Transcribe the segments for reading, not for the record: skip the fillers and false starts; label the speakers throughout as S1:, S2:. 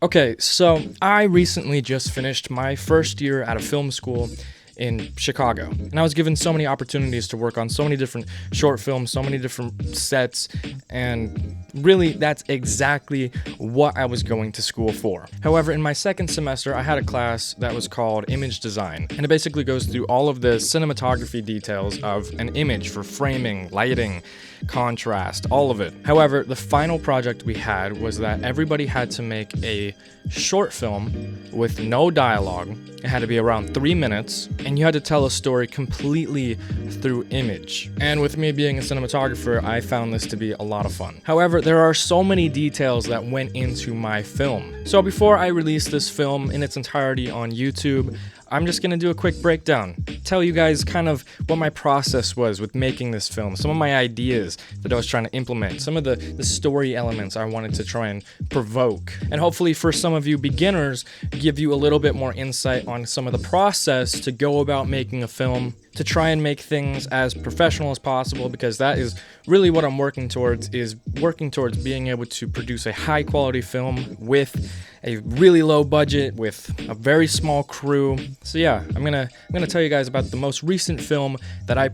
S1: Okay, so I recently just finished my first year at a film school in Chicago, and I was given so many opportunities to work on so many different short films, so many different sets, and really that's exactly what I was going to school for. However, in my second semester, I had a class that was called Image Design, and it basically goes through all of the cinematography details of an image for framing, lighting, contrast, all of it. However, the final project we had was that everybody had to make a short film with no dialogue. It had to be around 3 minutes, and you had to tell a story completely through image. And with me being a cinematographer, I found this to be a lot of fun. However, there are so many details that went into my film. So before I release this film in its entirety on YouTube, I'm just gonna do a quick breakdown, tell you guys kind of what my process was with making this film, some of my ideas that I was trying to implement, some of the story elements I wanted to try and provoke, and hopefully for some of you beginners, give you a little bit more insight on some of the process to go about making a film, to try and make things as professional as possible, because that is really what I'm working towards being able to produce a high quality film with a really low budget, with a very small crew. So yeah, I'm gonna tell you guys about the most recent film that I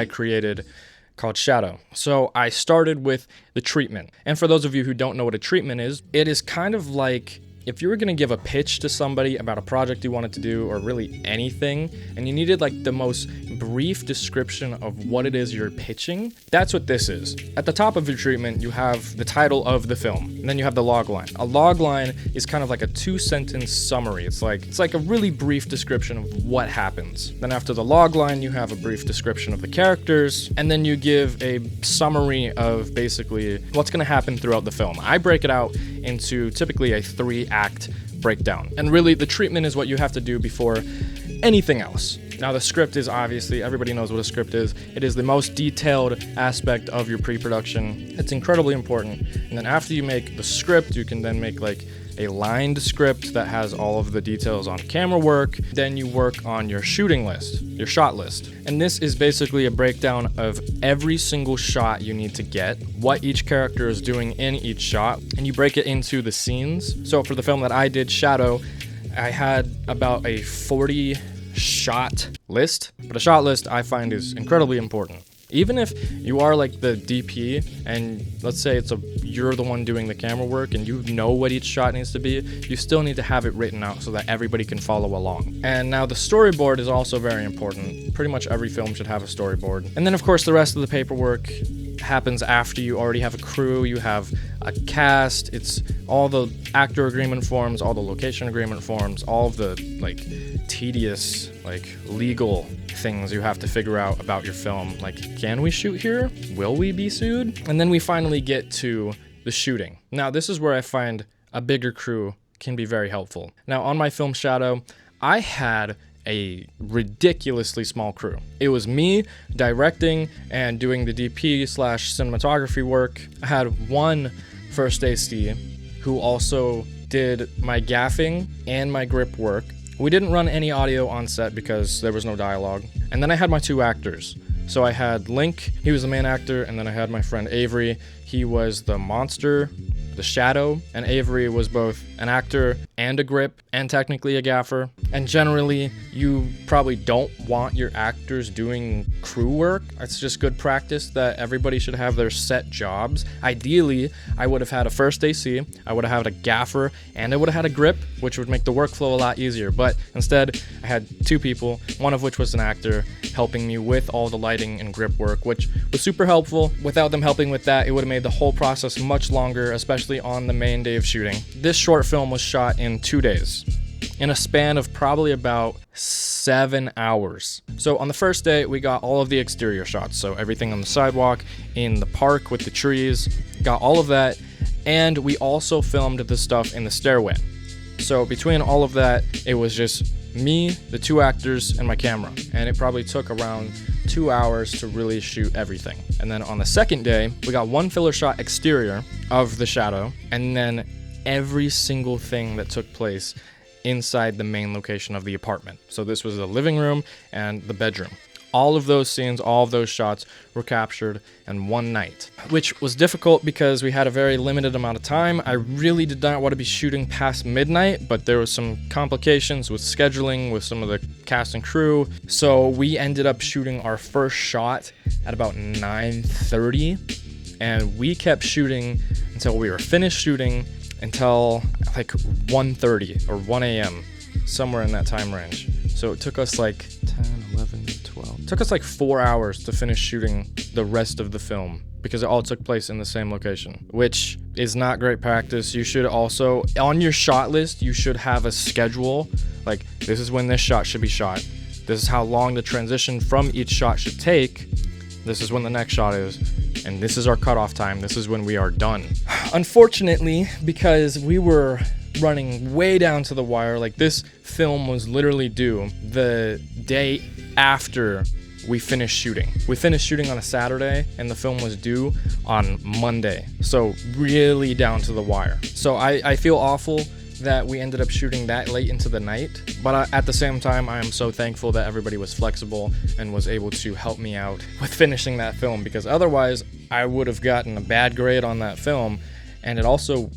S1: created, called Shadow. So I started with the treatment. And for those of you who don't know what a treatment is, it is kind of like if you were gonna give a pitch to somebody about a project you wanted to do, or really anything, and you needed like the most brief description of what it is you're pitching, that's what this is. At the top of your treatment, you have the title of the film, and then you have the log line. A log line is kind of like a 2-sentence summary. It's like a really brief description of what happens. Then after the log line, you have a brief description of the characters, and then you give a summary of basically what's gonna happen throughout the film. I break it out into typically a 3-act breakdown. And really, the treatment is what you have to do before anything else. Now, the script is obviously, everybody knows what a script is. It is the most detailed aspect of your pre-production. It's incredibly important. And then after you make the script, you can then make like a lined script that has all of the details on camera work. Then you work on your shooting list, your shot list. And this is basically a breakdown of every single shot you need to get, what each character is doing in each shot, and you break it into the scenes. So for the film that I did, Shadow, I had about a 40 shot list, but a shot list I find is incredibly important. Even if you are like the DP and let's say you're the one doing the camera work and you know what each shot needs to be, you still need to have it written out so that everybody can follow along. And now the storyboard is also very important. Pretty much every film should have a storyboard. And then of course the rest of the paperwork happens after you already have a crew, you have a cast, it's all the actor agreement forms, all the location agreement forms, all of the like tedious like legal things you have to figure out about your film. Like, can we shoot here? Will we be sued? And then we finally get to the shooting. Now, this is where I find a bigger crew can be very helpful. Now, on my film Shadow, I had a ridiculously small crew. It was me directing and doing the DP/cinematography work. I had one first AC who also did my gaffing and my grip work. We didn't run any audio on set because there was no dialogue. And then I had my 2 actors. So I had Link, he was the main actor, and then I had my friend Avery. He was the monster, the Shadow, and Avery was both an actor and a grip and technically a gaffer. And generally, you probably don't want your actors doing crew work. It's just good practice that everybody should have their set jobs. Ideally, I would have had a first AC, I would have had a gaffer, and I would have had a grip, which would make the workflow a lot easier. But instead, I had 2 people, one of which was an actor, helping me with all the lighting and grip work, which was super helpful. Without them helping with that, it would have made the whole process much longer, especially on the main day of shooting. This short film was shot in 2 days, in a span of probably about 7 hours. So on the first day, we got all of the exterior shots, so everything on the sidewalk, in the park with the trees, got all of that, and we also filmed the stuff in the stairway. So between all of that, it was just me, the 2 actors, and my camera, and it probably took around 2 hours to really shoot everything. And then on the second day, we got 1 filler shot exterior of the Shadow, and then every single thing that took place inside the main location of the apartment. So this was the living room and the bedroom. All of those scenes, all of those shots were captured in one night, which was difficult because we had a very limited amount of time. I really did not want to be shooting past midnight, but there was some complications with scheduling with some of the cast and crew. So we ended up shooting our first shot at about 9:30, and we kept shooting until we were finished shooting until like 1:30 or 1 a.m., somewhere in that time range. So it took us like 10, 11, 12. It took us like 4 hours to finish shooting the rest of the film because it all took place in the same location, which is not great practice. You should also, on your shot list, you should have a schedule. Like, this is when this shot should be shot. This is how long the transition from each shot should take. This is when the next shot is. And this is our cutoff time. This is when we are done. Unfortunately, because we were running way down to the wire, like this film was literally due the day after we finished shooting. We finished shooting on a Saturday and the film was due on Monday. So really down to the wire. So I feel awful that we ended up shooting that late into the night, but at the same time, I am so thankful that everybody was flexible and was able to help me out with finishing that film, because otherwise I would have gotten a bad grade on that film, and it also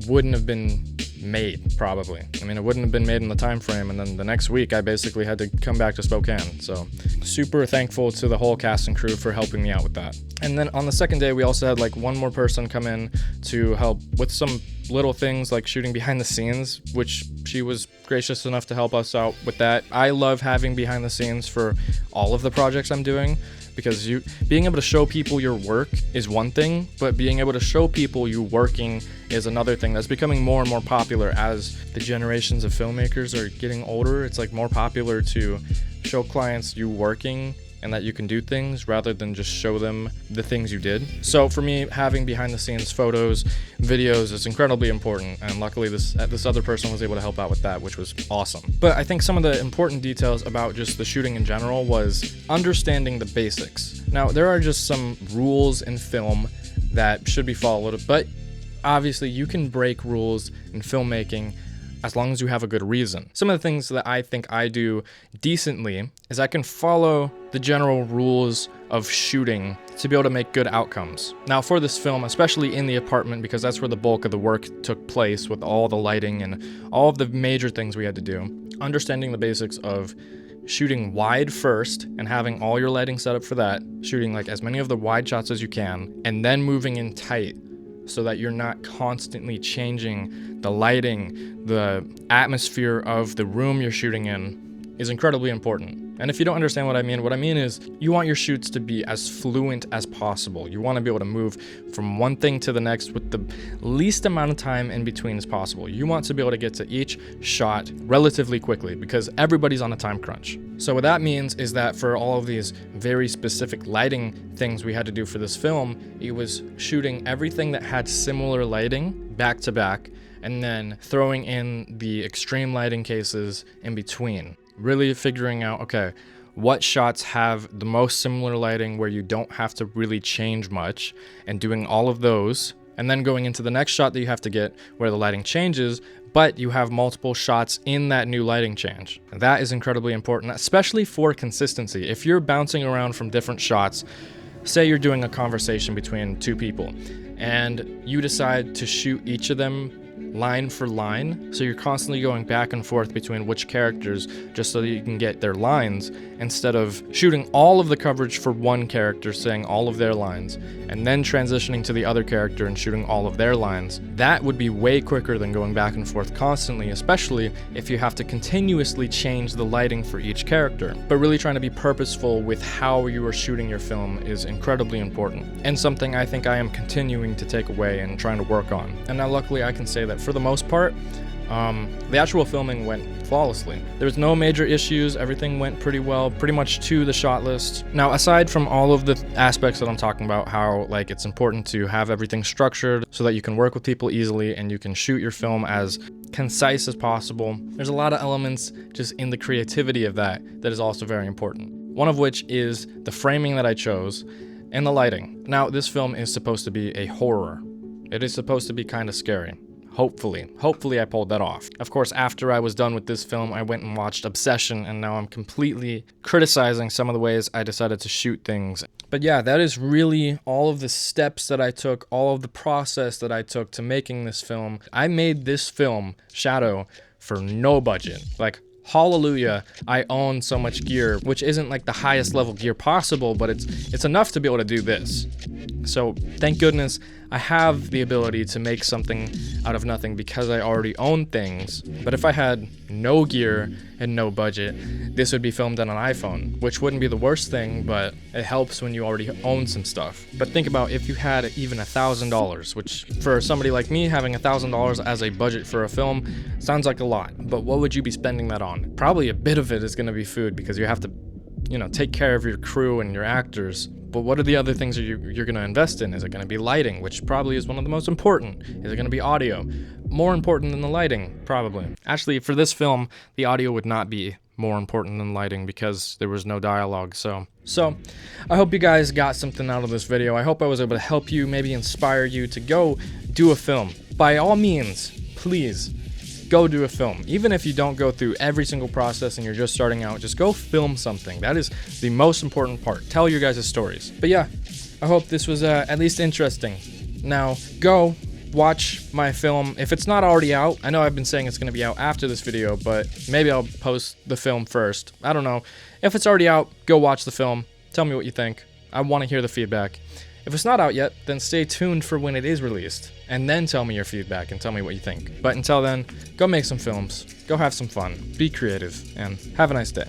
S1: wouldn't have been made, probably. I mean, it wouldn't have been made in the time frame, and then the next week I basically had to come back to Spokane. So super thankful to the whole cast and crew for helping me out with that. And then on the second day, we also had like one more person come in to help with some little things like shooting behind the scenes, which she was gracious enough to help us out with that. I love having behind the scenes for all of the projects I'm doing, because being able to show people your work is one thing, but being able to show people you working is another thing that's becoming more and more popular as the generations of filmmakers are getting older. It's like more popular to show clients you working and that you can do things rather than just show them the things you did. So for me, having behind the scenes photos, videos is incredibly important, and luckily this other person was able to help out with that, which was awesome. But I think some of the important details about just the shooting in general was understanding the basics. Now, there are just some rules in film that should be followed, but obviously you can break rules in filmmaking as long as you have a good reason. Some of the things that I think I do decently is I can follow the general rules of shooting to be able to make good outcomes. Now for this film, especially in the apartment, because that's where the bulk of the work took place with all the lighting and all of the major things we had to do, understanding the basics of shooting wide first and having all your lighting set up for that, shooting like as many of the wide shots as you can, and then moving in tight so that you're not constantly changing the lighting, the atmosphere of the room you're shooting in is incredibly important. And if you don't understand what I mean is you want your shoots to be as fluent as possible. You want to be able to move from one thing to the next with the least amount of time in between as possible. You want to be able to get to each shot relatively quickly because everybody's on a time crunch. So what that means is that for all of these very specific lighting things we had to do for this film, it was shooting everything that had similar lighting back to back and then throwing in the extreme lighting cases in between. Really figuring out, okay, what shots have the most similar lighting where you don't have to really change much, and doing all of those, and then going into the next shot that you have to get where the lighting changes, but you have multiple shots in that new lighting change. That is incredibly important, especially for consistency. If you're bouncing around from different shots, say you're doing a conversation between two people, and you decide to shoot each of them line for line, so you're constantly going back and forth between which characters just so that you can get their lines, instead of shooting all of the coverage for one character, saying all of their lines, and then transitioning to the other character and shooting all of their lines. That would be way quicker than going back and forth constantly, especially if you have to continuously change the lighting for each character. But really trying to be purposeful with how you are shooting your film is incredibly important, and something I think I am continuing to take away and trying to work on. And now luckily I can say that for the most part, the actual filming went flawlessly. There was no major issues, everything went pretty well, pretty much to the shot list. Now, aside from all of the aspects that I'm talking about, how like it's important to have everything structured so that you can work with people easily and you can shoot your film as concise as possible, there's a lot of elements just in the creativity of that is also very important. One of which is the framing that I chose and the lighting. Now, this film is supposed to be a horror. It is supposed to be kind of scary. Hopefully I pulled that off. Of course, after I was done with this film, I went and watched Obsession, and now I'm completely criticizing some of the ways I decided to shoot things. But yeah, that is really all of the steps that I took, all of the process that I took to making this film. I made this film, Shadow, for no budget. Like, hallelujah, I own so much gear, which isn't like the highest level gear possible, but it's enough to be able to do this. So thank goodness I have the ability to make something out of nothing because I already own things. But if I had no gear and no budget, this would be filmed on an iPhone, which wouldn't be the worst thing, but it helps when you already own some stuff. But think about if you had even $1,000, which for somebody like me, having $1,000 as a budget for a film sounds like a lot, but what would you be spending that on? Probably a bit of it is going to be food because you have to, take care of your crew and your actors. But what are the other things you're going to invest in? Is it going to be lighting, which probably is one of the most important? Is it going to be audio? More important than the lighting, probably. Actually, for this film, the audio would not be more important than lighting because there was no dialogue. So I hope you guys got something out of this video. I hope I was able to help you, maybe inspire you to go do a film. By all means, please go do a film. Even if you don't go through every single process and you're just starting out, just go film something. That is the most important part. Tell your guys' stories. But yeah, I hope this was at least interesting. Now, go watch my film. If it's not already out, I know I've been saying it's going to be out after this video, but maybe I'll post the film first. I don't know. If it's already out, go watch the film. Tell me what you think. I want to hear the feedback. If it's not out yet, then stay tuned for when it is released, and then tell me your feedback and tell me what you think. But until then, go make some films, go have some fun, be creative, and have a nice day.